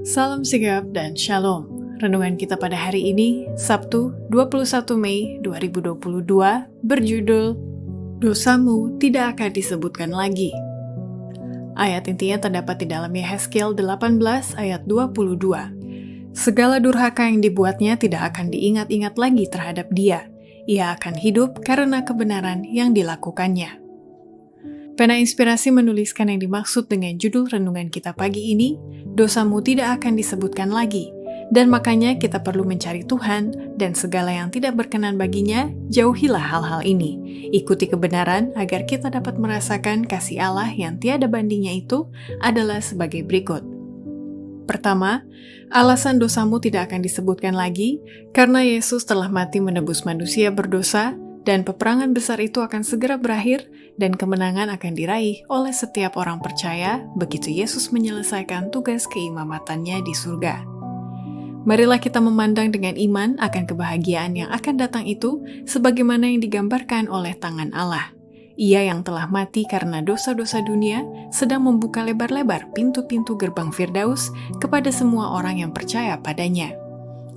Salam sigap dan shalom. Renungan kita pada hari ini, Sabtu 21 Mei 2022, berjudul Dosamu Tidak Akan Disebutkan Lagi. Ayat intinya terdapat di dalam Yehezkiel 18 ayat 22. Segala durhaka yang dibuatnya tidak akan diingat-ingat lagi terhadap dia. Ia akan hidup karena kebenaran yang dilakukannya. Pena Inspirasi menuliskan yang dimaksud dengan judul renungan kita pagi ini, dosamu tidak akan disebutkan lagi, dan makanya kita perlu mencari Tuhan, dan segala yang tidak berkenan baginya, jauhilah hal-hal ini. Ikuti kebenaran agar kita dapat merasakan kasih Allah yang tiada bandingnya itu adalah sebagai berikut. Pertama, alasan dosamu tidak akan disebutkan lagi, karena Yesus telah mati menebus manusia berdosa, dan peperangan besar itu akan segera berakhir, dan kemenangan akan diraih oleh setiap orang percaya begitu Yesus menyelesaikan tugas keimamatannya di surga. Marilah kita memandang dengan iman akan kebahagiaan yang akan datang itu, sebagaimana yang digambarkan oleh tangan Allah. Ia yang telah mati karena dosa-dosa dunia, sedang membuka lebar-lebar pintu-pintu gerbang Firdaus kepada semua orang yang percaya padanya.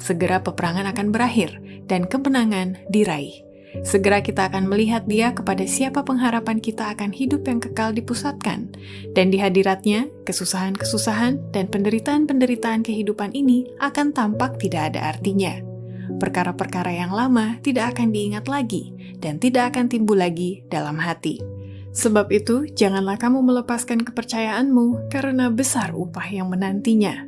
Segera peperangan akan berakhir, dan kemenangan diraih. Segera kita akan melihat dia kepada siapa pengharapan kita akan hidup yang kekal dipusatkan. Dan di hadiratnya, kesusahan-kesusahan dan penderitaan-penderitaan kehidupan ini akan tampak tidak ada artinya. Perkara-perkara yang lama tidak akan diingat lagi dan tidak akan timbul lagi dalam hati. Sebab itu, janganlah kamu melepaskan kepercayaanmu karena besar upah yang menantinya.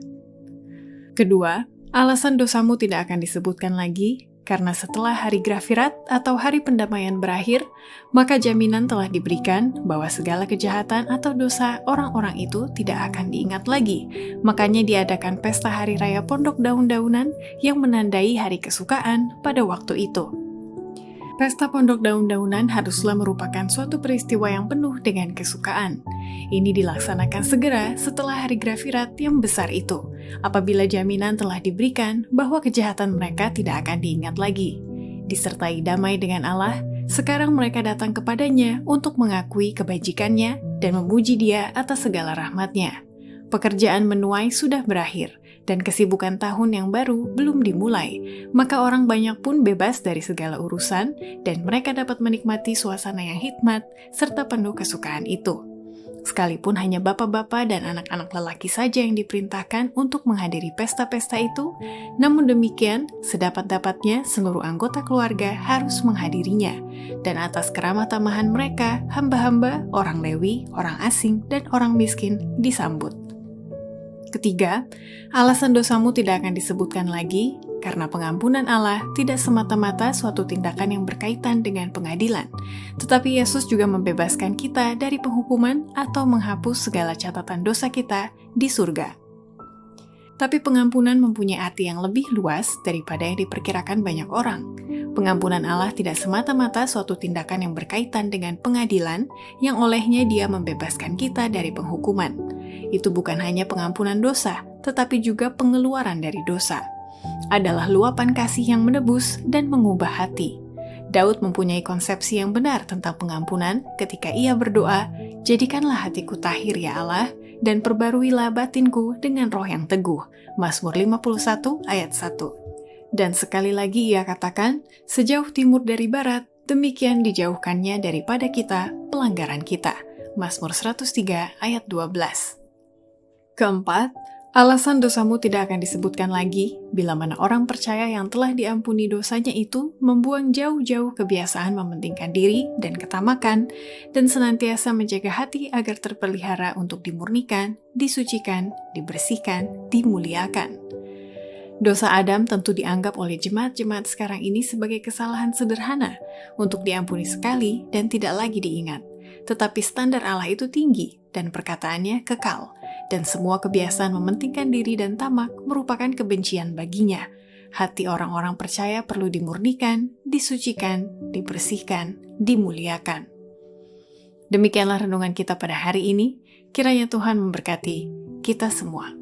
Kedua, alasan dosamu tidak akan disebutkan lagi karena setelah hari Grafirat atau hari pendamaian berakhir, maka jaminan telah diberikan bahwa segala kejahatan atau dosa orang-orang itu tidak akan diingat lagi. Makanya diadakan pesta hari raya pondok daun-daunan yang menandai hari kesukaan pada waktu itu. Pesta pondok daun-daunan haruslah merupakan suatu peristiwa yang penuh dengan kesukaan. Ini dilaksanakan segera setelah hari Grafirat yang besar itu, apabila jaminan telah diberikan bahwa kejahatan mereka tidak akan diingat lagi. Disertai damai dengan Allah, sekarang mereka datang kepadanya untuk mengakui kebajikannya dan memuji Dia atas segala rahmat-Nya. Pekerjaan menuai sudah berakhir, dan kesibukan tahun yang baru belum dimulai, maka orang banyak pun bebas dari segala urusan, dan mereka dapat menikmati suasana yang hikmat serta penuh kesukaan itu. Sekalipun hanya bapak-bapak dan anak-anak lelaki saja yang diperintahkan untuk menghadiri pesta-pesta itu, namun demikian, sedapat-dapatnya seluruh anggota keluarga harus menghadirinya, dan atas keramah tamahan mereka, hamba-hamba, orang Lewi, orang asing, dan orang miskin disambut. Ketiga, alasan dosamu tidak akan disebutkan lagi karena pengampunan Allah tidak semata-mata suatu tindakan yang berkaitan dengan pengadilan, tetapi Yesus juga membebaskan kita dari penghukuman atau menghapus segala catatan dosa kita di surga. Tapi pengampunan mempunyai arti yang lebih luas daripada yang diperkirakan banyak orang. Pengampunan Allah tidak semata-mata suatu tindakan yang berkaitan dengan pengadilan yang olehnya Dia membebaskan kita dari penghukuman. Itu bukan hanya pengampunan dosa, tetapi juga pengeluaran dari dosa. Adalah luapan kasih yang menebus dan mengubah hati. Daud mempunyai konsepsi yang benar tentang pengampunan ketika ia berdoa, "Jadikanlah hatiku tahir ya Allah, dan perbaruilah batinku dengan roh yang teguh." Mazmur 51 ayat 1. Dan sekali lagi ia katakan, "Sejauh timur dari barat, demikian dijauhkannya daripada kita pelanggaran kita." Mazmur 103 ayat 12. Keempat, alasan dosamu tidak akan disebutkan lagi bila mana orang percaya yang telah diampuni dosanya itu membuang jauh-jauh kebiasaan mementingkan diri dan ketamakan, dan senantiasa menjaga hati agar terpelihara untuk dimurnikan, disucikan, dibersihkan, dimuliakan. Dosa Adam tentu dianggap oleh jemaat-jemaat sekarang ini sebagai kesalahan sederhana untuk diampuni sekali dan tidak lagi diingat. Tetapi standar Allah itu tinggi dan perkataannya kekal, dan semua kebiasaan mementingkan diri dan tamak merupakan kebencian baginya. Hati orang-orang percaya perlu dimurnikan, disucikan, dibersihkan, dimuliakan. Demikianlah renungan kita pada hari ini. Kiranya Tuhan memberkati kita semua.